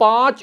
5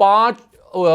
5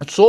100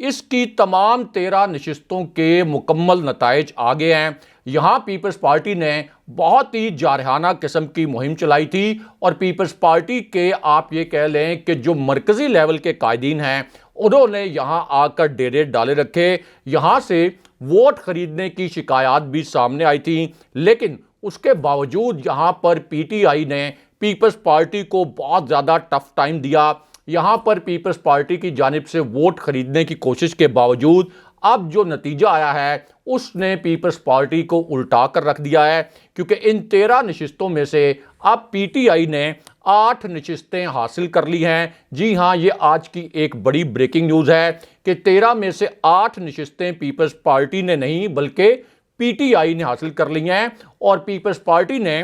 اس کی تمام 13 نشستوں کے مکمل نتائج آ گئے ہیں۔ یہاں پیپلز پارٹی نے بہت ہی جارحانہ قسم کی مہم چلائی تھی اور پیپلز پارٹی کے آپ یہ کہہ لیں کہ جو مرکزی لیول کے قائدین ہیں انہوں نے یہاں آ کر ڈیرے ڈالے رکھے، یہاں سے ووٹ خریدنے کی شکایات بھی سامنے آئی تھیں، لیکن اس کے باوجود یہاں پر پی ٹی آئی نے پیپلز پارٹی کو بہت زیادہ ٹف ٹائم دیا۔ یہاں پر پیپلز پارٹی کی جانب سے ووٹ خریدنے کی کوشش کے باوجود اب جو نتیجہ آیا ہے اس نے پیپلز پارٹی کو الٹا کر رکھ دیا ہے، کیونکہ ان 13 نشستوں میں سے اب پی ٹی آئی نے 8 نشستیں حاصل کر لی ہیں۔ جی ہاں، یہ آج کی ایک بڑی بریکنگ نیوز ہے کہ 13 میں سے 8 نشستیں پیپلز پارٹی نے نہیں بلکہ پی ٹی آئی نے حاصل کر لی ہیں، اور پیپلز پارٹی نے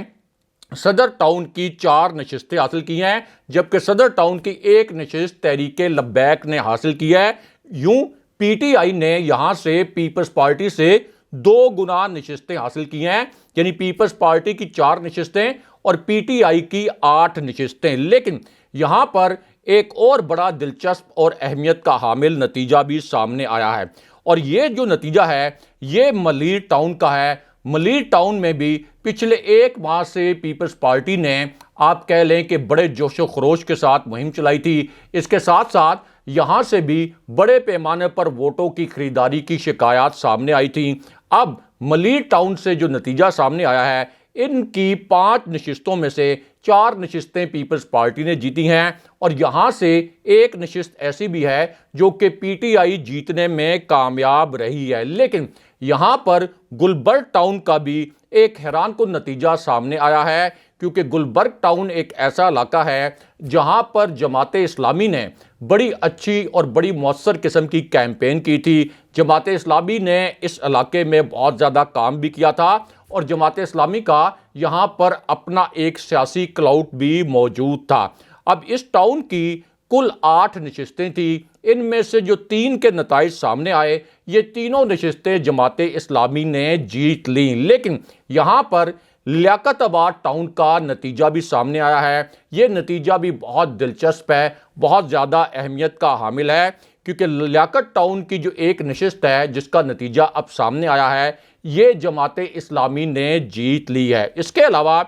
صدر ٹاؤن کی 4 نشستیں حاصل کی ہیں، جبکہ صدر ٹاؤن کی 1 نشست تحریک لبیک نے حاصل کی ہے۔ یوں پی ٹی آئی نے یہاں سے پیپلز پارٹی سے 2 گنا نشستیں حاصل کی ہیں، یعنی پیپلز پارٹی کی 4 نشستیں اور پی ٹی آئی کی 8 نشستیں۔ لیکن یہاں پر ایک اور بڑا دلچسپ اور اہمیت کا حامل نتیجہ بھی سامنے آیا ہے، اور یہ جو نتیجہ ہے یہ ملیر ٹاؤن کا ہے۔ ملیر ٹاؤن میں بھی پچھلے 1 ماہ سے پیپلز پارٹی نے آپ کہہ لیں کہ بڑے جوش و خروش کے ساتھ مہم چلائی تھی۔ اس کے ساتھ ساتھ یہاں سے بھی بڑے پیمانے پر ووٹوں کی خریداری کی شکایات سامنے آئی تھیں۔ اب ملیر ٹاؤن سے جو نتیجہ سامنے آیا ہے، ان کی 5 نشستوں میں سے 4 نشستیں پیپلز پارٹی نے جیتی ہیں، اور یہاں سے 1 نشست ایسی بھی ہے جو کہ پی ٹی آئی جیتنے میں کامیاب رہی ہے۔ لیکن یہاں پر گلبرگ ٹاؤن کا بھی ایک حیران کن نتیجہ سامنے آیا ہے، کیونکہ گلبرگ ٹاؤن ایک ایسا علاقہ ہے جہاں پر جماعت اسلامی نے بڑی اچھی اور بڑی مؤثر قسم کی کیمپین کی تھی۔ جماعت اسلامی نے اس علاقے میں بہت زیادہ کام بھی کیا تھا، اور جماعت اسلامی کا یہاں پر اپنا ایک سیاسی کلاؤٹ بھی موجود تھا۔ اب اس ٹاؤن کی کل 8 نشستیں تھیں، ان میں سے جو 3 کے نتائج سامنے آئے یہ تینوں نشستیں جماعت اسلامی نے جیت لیں۔ لیکن یہاں پر لیاقت آباد ٹاؤن کا نتیجہ بھی سامنے آیا ہے۔ یہ نتیجہ بھی بہت دلچسپ ہے، بہت زیادہ اہمیت کا حامل ہے، کیونکہ لیاقت ٹاؤن کی جو ایک نشست ہے جس کا نتیجہ اب سامنے آیا ہے یہ جماعت اسلامی نے جیت لی ہے۔ اس کے علاوہ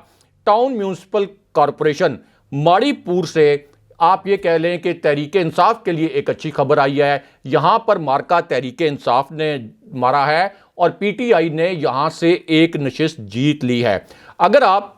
ٹاؤن میونسپل کارپوریشن ماڑی پور سے آپ یہ کہہ لیں کہ تحریک انصاف کے لیے ایک اچھی خبر آئی ہے۔ یہاں پر مارکہ تحریک انصاف نے مارا ہے اور پی ٹی آئی نے یہاں سے ایک نشست جیت لی ہے۔ اگر آپ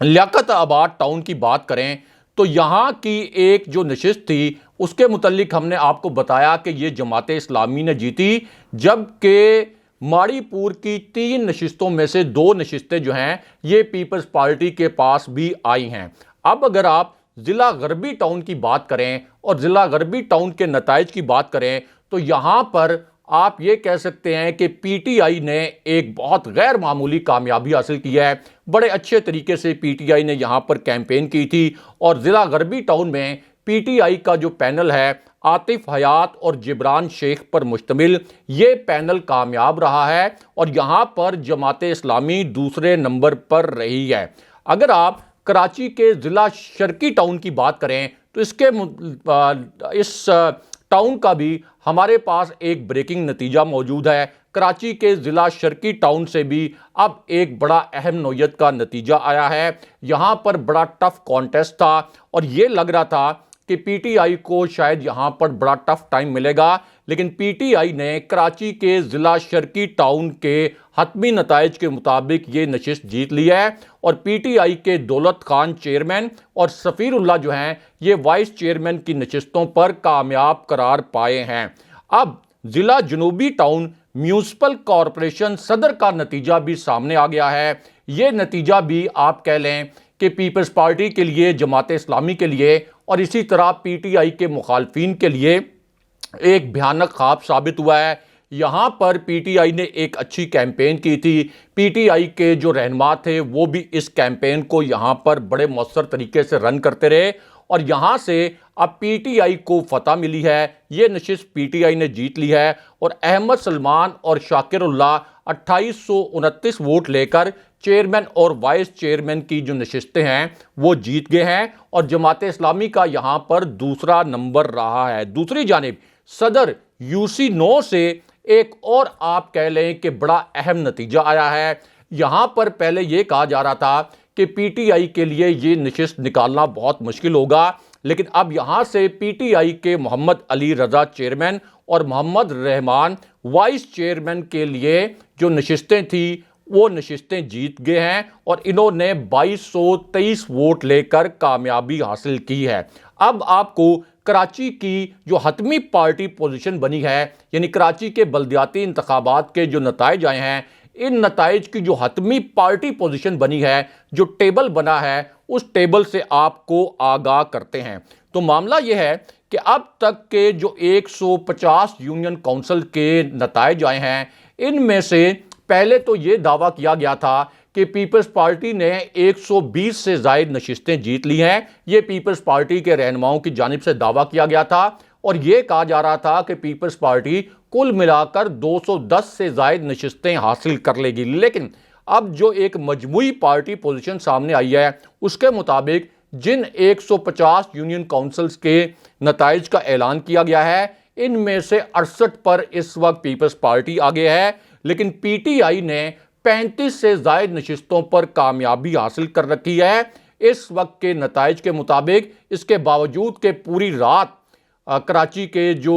لیاقت آباد ٹاؤن کی بات کریں تو یہاں کی ایک جو نشست تھی اس کے متعلق ہم نے آپ کو بتایا کہ یہ جماعت اسلامی نے جیتی، جبکہ ماڑی پور کی 3 نشستوں میں سے 2 نشستیں جو ہیں یہ پیپلز پارٹی کے پاس بھی آئی ہیں۔ اب اگر آپ ضلع غربی ٹاؤن کی بات کریں اور ضلع غربی ٹاؤن کے نتائج کی بات کریں تو یہاں پر آپ یہ کہہ سکتے ہیں کہ پی ٹی آئی نے ایک بہت غیر معمولی کامیابی حاصل کی ہے۔ بڑے اچھے طریقے سے پی ٹی آئی نے یہاں پر کیمپین کی تھی، اور ضلع غربی ٹاؤن میں پی ٹی آئی کا جو پینل ہے عاطف حیات اور جبران شیخ پر مشتمل، یہ پینل کامیاب رہا ہے اور یہاں پر جماعت اسلامی دوسرے نمبر پر رہی ہے۔ اگر آپ کراچی کے ضلع شرقی ٹاؤن کی بات کریں تو اس ٹاؤن کا بھی ہمارے پاس ایک بریکنگ نتیجہ موجود ہے۔ کراچی کے ضلع شرقی ٹاؤن سے بھی اب ایک بڑا اہم نوعیت کا نتیجہ آیا ہے۔ یہاں پر بڑا ٹف کانٹیسٹ تھا اور یہ لگ رہا تھا کہ پی ٹی آئی کو شاید یہاں پر بڑا ٹف ٹائم ملے گا، لیکن پی ٹی آئی نے کراچی کے ضلع شرقی ٹاؤن کے حتمی نتائج کے مطابق یہ نشست جیت لی ہے، اور پی ٹی آئی کے دولت خان چیئرمین اور سفیر اللہ جو ہیں یہ وائس چیئرمین کی نشستوں پر کامیاب قرار پائے ہیں۔ اب ضلع جنوبی ٹاؤن میونسپل کارپوریشن صدر کا نتیجہ بھی سامنے آ گیا ہے۔ یہ نتیجہ بھی آپ کہہ لیں کہ پیپلز پارٹی کے لیے، جماعت اسلامی کے لیے اور اسی طرح پی ٹی آئی کے مخالفین کے لیے ایک بھیانک خواب ثابت ہوا ہے۔ یہاں پر پی ٹی آئی نے ایک اچھی کیمپین کی تھی، پی ٹی آئی کے جو رہنما تھے وہ بھی اس کیمپین کو یہاں پر بڑے مؤثر طریقے سے رن کرتے رہے، اور یہاں سے اب پی ٹی آئی کو فتح ملی ہے۔ یہ نشست پی ٹی آئی نے جیت لی ہے، اور احمد سلمان اور شاکر اللہ 2829 ووٹ لے کر چیئرمین اور وائس چیئرمین کی جو نشستیں ہیں وہ جیت گئے ہیں، اور جماعت اسلامی کا یہاں پر دوسرا نمبر رہا ہے۔ دوسری جانب صدر UC9 سے ایک اور آپ کہہ لیں کہ بڑا اہم نتیجہ آیا ہے۔ یہاں پر پہلے یہ کہا جا رہا تھا کہ پی ٹی آئی کے لیے یہ نشست نکالنا بہت مشکل ہوگا، لیکن اب یہاں سے پی ٹی آئی کے محمد علی رضا چیئرمین اور محمد رحمان وائس چیئرمین کے لیے جو نشستیں تھیں وہ نشستیں جیت گئے ہیں اور انہوں نے 2223 ووٹ لے کر کامیابی حاصل کی ہے۔ اب آپ کو کراچی کی جو حتمی پارٹی پوزیشن بنی ہے، یعنی کراچی کے بلدیاتی انتخابات کے جو نتائج آئے ہیں، ان نتائج کی جو حتمی پارٹی پوزیشن بنی ہے، جو ٹیبل بنا ہے، اس ٹیبل سے آپ کو آگاہ کرتے ہیں۔ تو معاملہ یہ ہے کہ اب تک کے جو 150 یونین کونسل کے نتائج آئے ہیں، ان میں سے پہلے تو یہ دعویٰ کیا گیا تھا کہ پیپلز پارٹی نے 120 سے زائد نشستیں جیت لی ہیں۔ یہ پیپلز پارٹی کے رہنماؤں کی جانب سے دعویٰ کیا گیا تھا اور یہ کہا جا رہا تھا کہ پیپلز پارٹی کل ملا کر 210 سے زائد نشستیں حاصل کر لے گی، لیکن اب جو ایک مجموعی پارٹی پوزیشن سامنے آئی ہے اس کے مطابق جن 150 یونین کونسلز کے نتائج کا اعلان کیا گیا ہے، ان میں سے 68 پر اس وقت پیپلز پارٹی آگے ہے، لیکن پی ٹی آئی نے 35 سے زائد نشستوں پر کامیابی حاصل کر رکھی ہے اس وقت کے نتائج کے مطابق۔ اس کے باوجود کہ پوری رات کراچی کے جو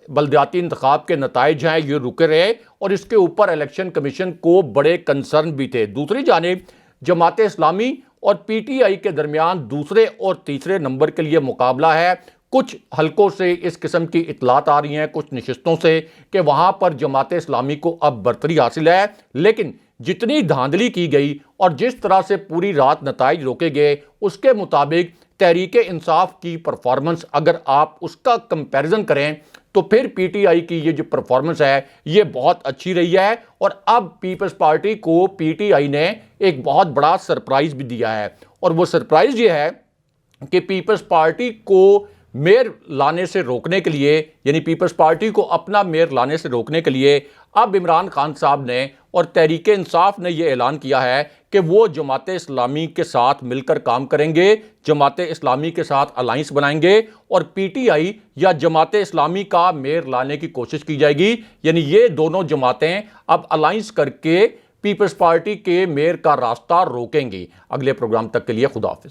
بلدیاتی انتخاب کے نتائج ہیں یہ رکے رہے اور اس کے اوپر الیکشن کمیشن کو بڑے کنسرن بھی تھے۔ دوسری جانب جماعت اسلامی اور پی ٹی آئی کے درمیان دوسرے اور تیسرے نمبر کے لیے مقابلہ ہے۔ کچھ حلقوں سے اس قسم کی اطلاعات آ رہی ہیں، کچھ نشستوں سے، کہ وہاں پر جماعت اسلامی کو اب برتری حاصل ہے، لیکن جتنی دھاندلی کی گئی اور جس طرح سے پوری رات نتائج روکے گئے اس کے مطابق تحریک انصاف کی پرفارمنس اگر آپ اس کا کمپیریزن کریں تو پھر پی ٹی آئی کی یہ جو پرفارمنس ہے یہ بہت اچھی رہی ہے اور اب پیپلز پارٹی کو پی ٹی آئی نے ایک بہت بڑا سرپرائز بھی دیا ہے، اور وہ سرپرائز یہ ہے کہ پیپلز پارٹی کو میئر لانے سے روکنے کے لیے، یعنی پیپلز پارٹی کو اپنا میئر لانے سے روکنے کے لیے اب عمران خان صاحب نے اور تحریک انصاف نے یہ اعلان کیا ہے کہ وہ جماعت اسلامی کے ساتھ مل کر کام کریں گے، جماعت اسلامی کے ساتھ الائنس بنائیں گے اور پی ٹی آئی یا جماعت اسلامی کا میئر لانے کی کوشش کی جائے گی۔ یعنی یہ دونوں جماعتیں اب الائنس کر کے پیپلز پارٹی کے میئر کا راستہ روکیں گی۔ اگلے پروگرام تک کے لیے خدا حافظ۔